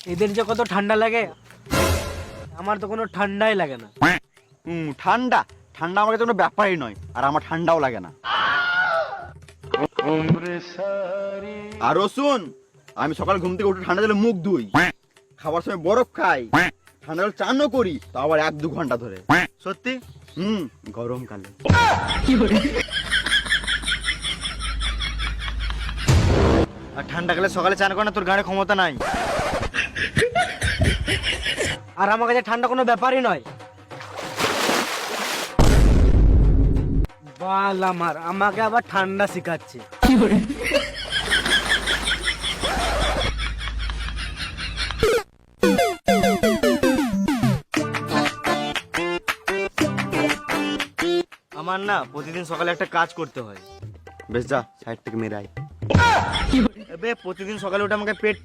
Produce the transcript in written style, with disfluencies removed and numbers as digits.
এদের যে কত ঠান্ডা লাগে, আমার তো কোনো ঠান্ডাই লাগে না। ঠান্ডা ঠান্ডা আমার কাছে কোনো ব্যাপারই নয়, আর আমার ঠান্ডাও লাগে না। আর শুন, আমি সকাল ঘুম থেকে উঠে ঠান্ডা জলে মুখ ধুই, খাবার সময় বরফ খাই, ঠান্ডা জল চানও করি, তা আবার 1-2 ঘন্টা ধরে। সত্যি? গরমকালে। আর ঠান্ডাকালে সকালে চান করে না, তোর গানে ক্ষমতা নাই। আর আমার কাছে ঠান্ডা কোনো ব্যাপারই নয়। বাল আমার, আমাকে আবার ঠান্ডা শিখাচ্ছে। আমার না প্রতিদিন সকালে একটা কাজ করতে হয়। বেশ যা, সাইড থেকে মেরে আয়। প্রতিদিন সকালে উঠে আমাকে পেট